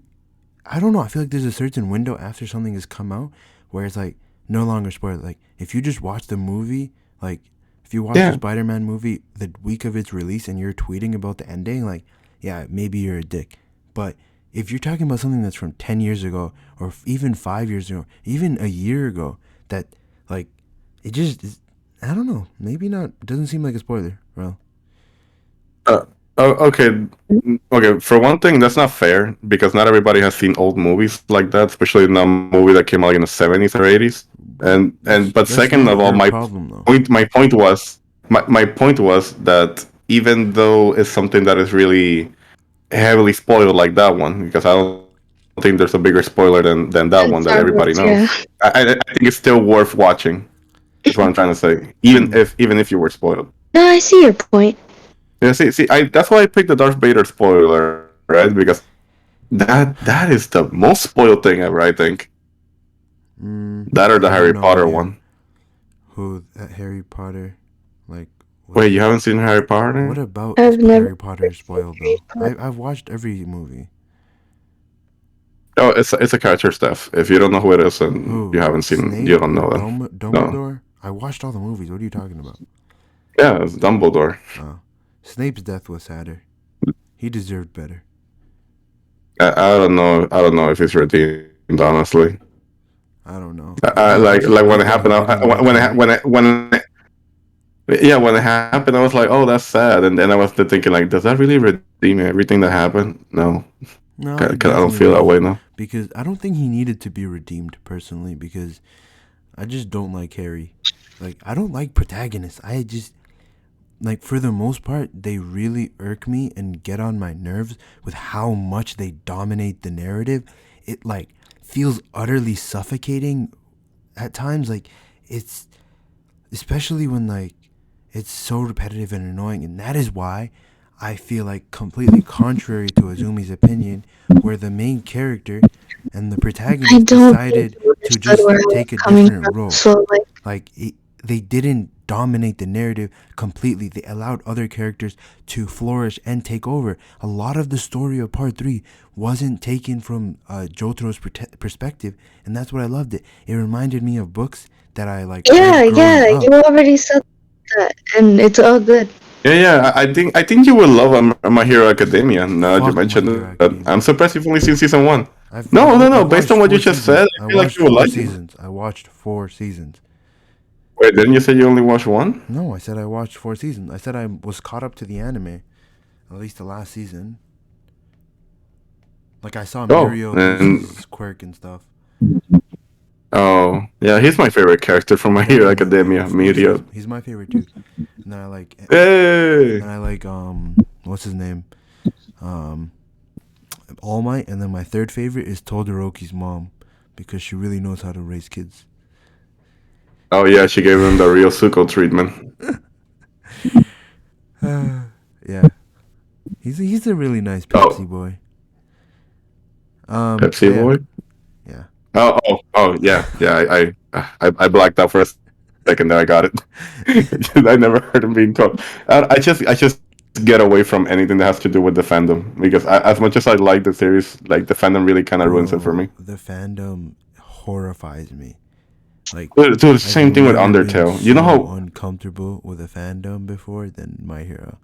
I don't know. I feel like there's a certain window after something has come out where it's like no longer spoiler. Like if you just watch the movie, like if you watch the yeah. Spider-Man movie the week of its release and you're tweeting about the ending, like yeah, maybe you're a dick. But if you're talking about something that's from 10 years ago or even 5 years ago, even a year ago, that like it just is, I don't know. Maybe not. It doesn't seem like a spoiler. Well, Uh, okay. Okay. For one thing, that's not fair because not everybody has seen old movies like that, especially in a movie that came out in the 70s or 80s. bro, But that's second not of all, your problem though. my point was that even though it's something that is really heavily spoiled like that one, because I don't think there's a bigger spoiler than that one And that Star everybody Wars, yeah. knows. I think it's still worth watching. Is what I'm trying to say. Mm, Even if you were spoiled. No, I see your point. Yeah, see, that's why I picked the Darth Vader spoiler, right? Because that is the most spoiled thing ever. I think that or the I have Harry no Potter idea one. who that Harry Potter, like Wait, what you haven't seen Harry what Potter? about I've never Harry Potter is spoiled though? I've watched every movie. Oh, it's a character stuff. If you don't know who it is and you Who haven't seen, you Snape don't or know them. No. Dumbledore? I watched all the movies. What are you talking about? Yeah, it's Dumbledore. Oh, Snape's death was sadder. He deserved better. I don't know. I don't know if he's redeemed. Honestly, I don't know. I like just when it like that he happened. didn't like Harry. Yeah, when it happened, I was like, "Oh, that's sad." And then I was thinking, like, "Does that really redeem everything that happened?" No, No, it I don't definitely feel that way doesn't. now. Because I don't think he needed to be redeemed personally. Because I just don't like Harry. Like I don't like protagonists. I just like for the most part they really irk me and get on my nerves with how much they dominate the narrative. It like feels utterly suffocating at times. Like it's especially when like it's so repetitive and annoying, and that is why I feel like completely contrary to Azumi's opinion, where the main character and the I protagonist don't think decided you to understood just where I was take a coming different from. role. So, like, Like they didn't dominate the narrative completely. They allowed other characters to flourish and take over. A lot of the story of Part Three wasn't taken from Jotaro's perspective, and that's what I loved it. It reminded me of books that I like read growing you up. already said that, and it's all good. Yeah. I think you will love My Hero Academia. Now that you Fuck My mentioned Hero that, I'm Academia. surprised you've only seen season one. No. I've Based watched on what you four just said, seasons. I I feel like watched you would four like it. seasons. I watched 4 seasons. Wait, didn't you say you only watched one? No, I said I watched 4 seasons. I said I was caught up to the anime, at least the last season. Like I saw Oh, Muriel do and his quirk and stuff. oh, yeah, he's my favorite character from My Hero Definitely, Academia. of course, Media. he's my favorite too. And then I like, Hey. what's his name? Um, All Might. And then my third favorite is Todoroki's mom, because she really knows how to raise kids. Oh yeah, she gave him the real Suko treatment. Yeah, he's a really nice Pepsi Oh, boy. So Pepsi yeah, boy. yeah. Yeah. I blacked out for a second there. I got it. I never heard him being called. I just get away from anything that has to do with the fandom because as much as I like the series, like the fandom really kind of ruins it for Bro, me. the fandom horrifies me. Like, Dude, I've same thing with never been Undertale. You know so how uncomfortable with a fandom before than My Hero.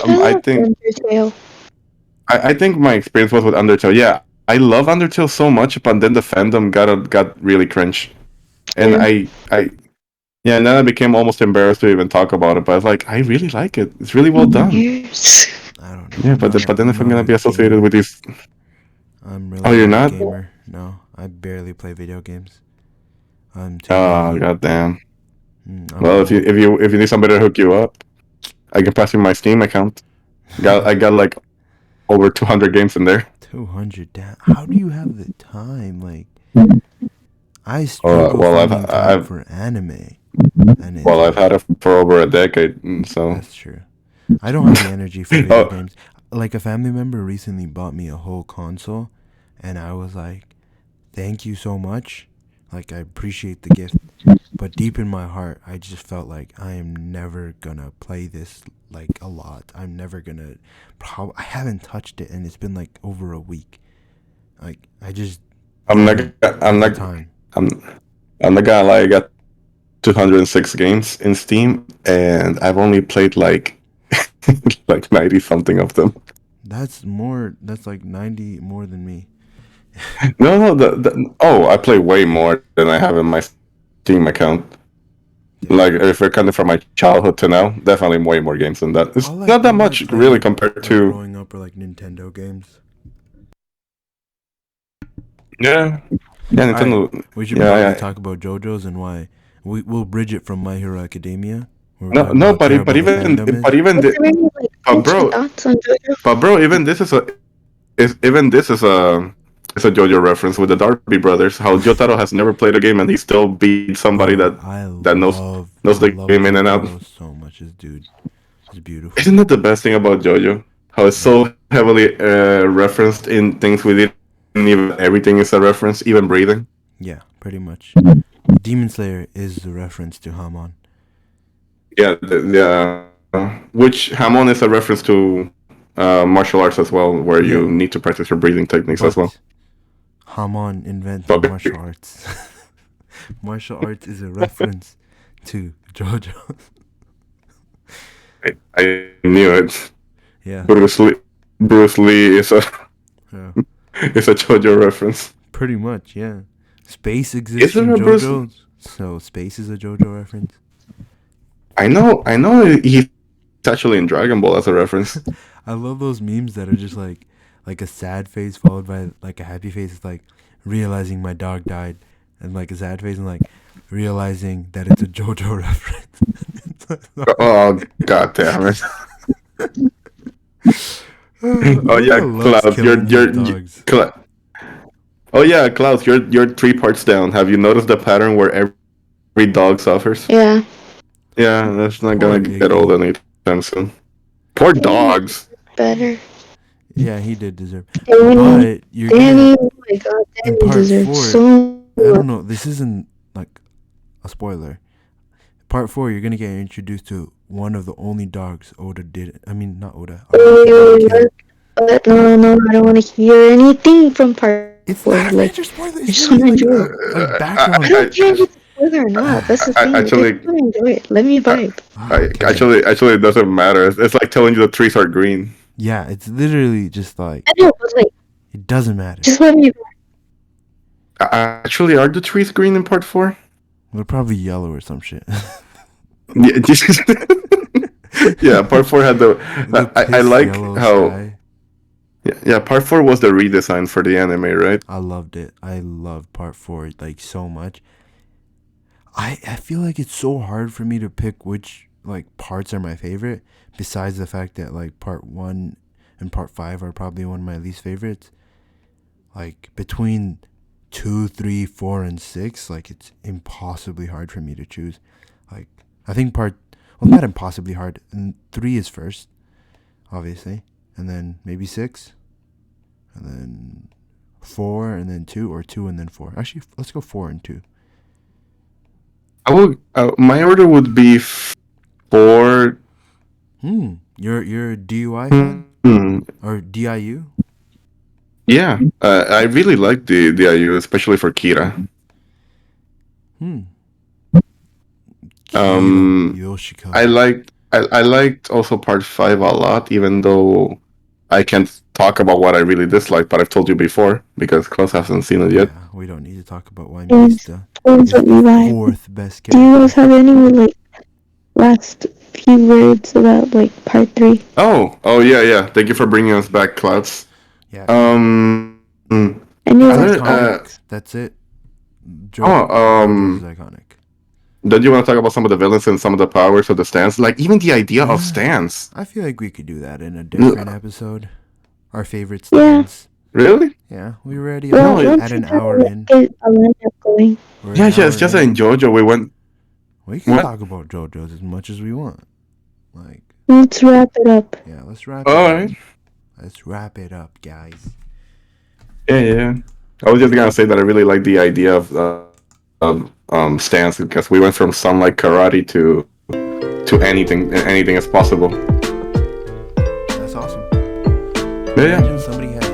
I I love think Undertale. I think my experience was with Undertale. Yeah, I love Undertale so much, but then the fandom got really cringe, and Yeah. I yeah, and then I became almost embarrassed to even talk about it. But I was like, I really like it. It's really well Who done. cares? I don't know. Yeah, but then I'm if I'm not gonna a be associated gamer. with these, I'm oh, really you're not a not? gamer. No, I barely play video games. I'm too Oh, lazy. goddamn. I'm Well, old. if you need somebody to hook you up, I can pass you my Steam account. I got like over 200 games in there. 200 down. How do you have the time? Like, I struggle Well, finding time for anime, and it's I've like had it for over a decade, so. that's true. I don't have the energy for video Oh, games. Like a family member recently bought me a whole console, and I was like, "Thank you so much." Like I appreciate the gift, but deep in my heart, I just felt like I am never gonna play this like a lot. I'm never gonna. I haven't touched it, and it's been like over a week. Like I just I'm not. don't I'm have the not. time. I'm. I'm not gonna lie. I got 206 games in Steam, and I've only played like like 90 something of them. That's more. That's like 90 more than me. No, no. Oh, I play way more than I have in my Steam account. Yeah. Like if we're kind of from my childhood to now, definitely way more games than that. It's not that All I much really played compared like to. growing up were like Nintendo games. Yeah, yeah, All right, Nintendo. we should Yeah, probably yeah. talk about JoJo's and why. We'll bridge it from My Hero Academia, where we're No, talking about no, how terrible the fandom but is. even What's your like but initial bro, thoughts on JoJo? even this even this is a JoJo reference with the Darby brothers. How Jotaro has never played a game and he still beat somebody Bro, that knows I the love game in and out. Jotaro so much. This dude is beautiful. Isn't that the best thing about JoJo? How it's Yeah, so heavily referenced in things we didn't even. Everything is a reference, even breathing. yeah, pretty much. Demon Slayer is the reference to Hamon. Yeah, which Hamon is a reference to martial arts as well, where you Yeah, need to practice your breathing techniques as well. but Hamon invented But martial arts. Martial arts is a reference to JoJo. I knew it. Yeah, Bruce Lee is a yeah, is a JoJo reference. pretty much. Yeah, space Is exists there in a Bruce? JoJo, so space is a JoJo reference. I know he's actually in Dragon Ball as a reference. I love those memes that are just like a sad face followed by like a happy face. It's like realizing my dog died, and like a sad face, and like realizing that it's a JoJo reference. Oh, god damn it! Oh yeah, JoJo loves Cloud, killing his dogs. Oh yeah, Cloud, you're 3 parts down. Have you noticed the pattern where every dog suffers? Yeah. Yeah, that's not Poor gonna get old Iggy. anytime soon. Poor Danny dogs. better. Yeah, he did deserve. Danny, But you're gonna Danny, oh my god, in Danny part deserves four. so I much. don't know. This isn't like a spoiler. Part four, you're gonna get introduced to one of the only dogs Oda did. I mean, not Oda. Araki didn't kill. No, no, I don't want to hear anything from part It's 4. not a Like, major spoiler. I It's just want literally to like enjoy it. a I background. don't care if it's a spoiler or not. That's the thing. I Actually, just want to enjoy it. Let me vibe. Okay. actually, it doesn't matter. It's like telling you the trees are green. Yeah, it's literally just like I know, but like, it doesn't matter. just let me vibe. Actually, are the trees green in part 4? They're probably yellow or some shit. Yeah, yeah. Part 4 had the. The I piss like yellow how. sky. Yeah, part 4 was the redesign for the anime, right? I loved it. I loved part four like so much. I feel like it's so hard for me to pick which like parts are my favorite. Besides the fact that like part one and part five are probably one of my least favorites. Like between 2, 3, 4, and 6, like it's impossibly hard for me to choose. Like I think not impossibly hard. And 3 is first, obviously, and then maybe 6, and then 4, and then 2, or 2 and then 4. Actually, let's go 4 and 2. I will. My order would be 4. You're a DUI fan Hmm. or DIU? Yeah, I really like the IU, especially for Kira. Hmm. Kira Um, Yoshiko. I liked also part 5 a lot, even though I can't talk about what I really dislike, but I've told you before because Klaus hasn't seen it yet. Yeah, we don't need to talk about why And Mista please is let the me buy. fourth best Do you guys character. have any like last few words about like part 3? Oh yeah. Thank you for bringing us back, Klaus. Yeah, Any it's last iconic. That's it. oh, JoJo's is iconic. don't you want to talk about some of the villains and some of the powers of the stance? Like even the idea of Yeah. stance. I feel like we could do that in a different episode. Our favorite Yeah. stands. Really? Yeah, we were already Well, No, once at you an kind hour of in. get a lineup going. We're Yeah, an it's hour just that in JoJo we went. We can What? talk about JoJo's as much as we want. Like, Let's wrap it up. yeah, let's wrap it All up. right. Let's wrap it up, guys. Yeah. I was just gonna say that I really like the idea of stance because we went from some like karate to anything is possible. That's awesome. Yeah. Imagine somebody has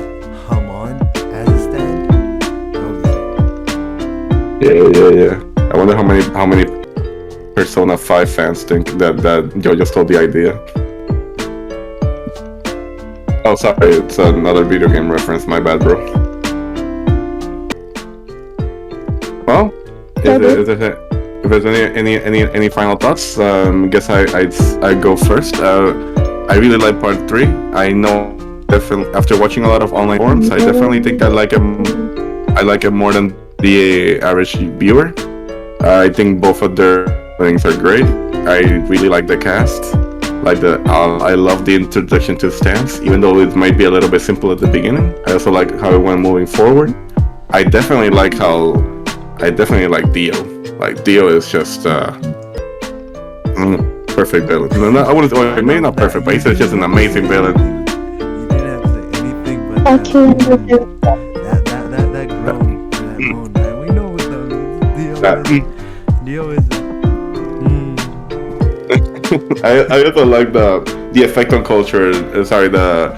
Hamon as a stand. That would be sick. Yeah. I wonder how many Persona 5 fans think that JoJo stole the idea. Oh, sorry, it's another video game reference. My bad, bro. Well, if there's any final thoughts, guess I go first. I really like part 3. I know definitely after watching a lot of online forums, I definitely think I like it more than the average viewer. I think both of their things are great. I really like the cast. I love the introduction to stance, even though it might be a little bit simple at the beginning. I also like how it went moving forward. I definitely like Dio. Like Dio is just perfect villain. No, I wouldn't. Well, maybe not perfect, but he's just an amazing villain. You didn't have to say anything but I'll that. kill him with it. That groan, that moan, man. We know what Dio is. I also like the effect on culture. Sorry, the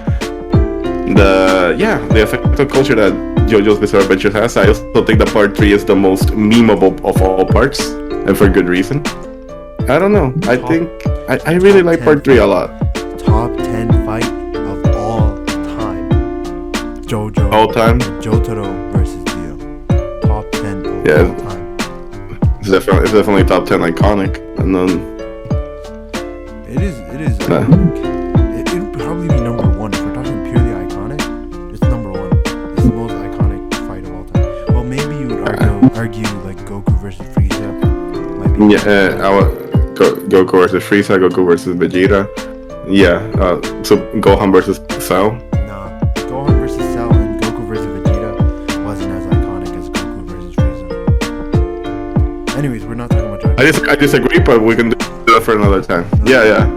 effect on culture that JoJo's Bizarre Adventure has. I also think that part 3 is the most memeable of all parts, and for good reason. I don't know. I think I really like part 3 a lot. Top 10 fight of all time. JoJo. All time. Jotaro versus Dio. Top 10 of Yeah. all time. It's definitely top 10 iconic, and then. It is iconic. It would probably be number 1 if we're talking purely iconic. It's number 1. It's the most iconic fight of all time. Well, maybe you would argue like Goku versus Frieza. Might be Goku versus Frieza, Goku versus Vegeta. Yeah, so Gohan versus Cell. Nah, Gohan versus Cell and Goku versus Vegeta wasn't as iconic as Goku versus Frieza. Anyways, we're not talking about Dragon. I disagree, but we can do that for another time. Yeah.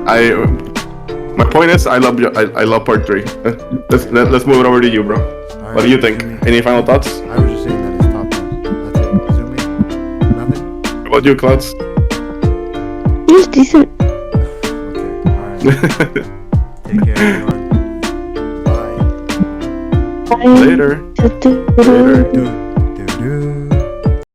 My point is, I love part 3. Let's move it over to you, bro. Alright, What do you think? Zumi. Any final thoughts? I was just saying that it's top 10. That's it. Zumi? Nothing? What about you, Clouds? It was decent. Okay, alright. Take care, everyone. Bye. Bye. Later. Later. Later. Do, do, do.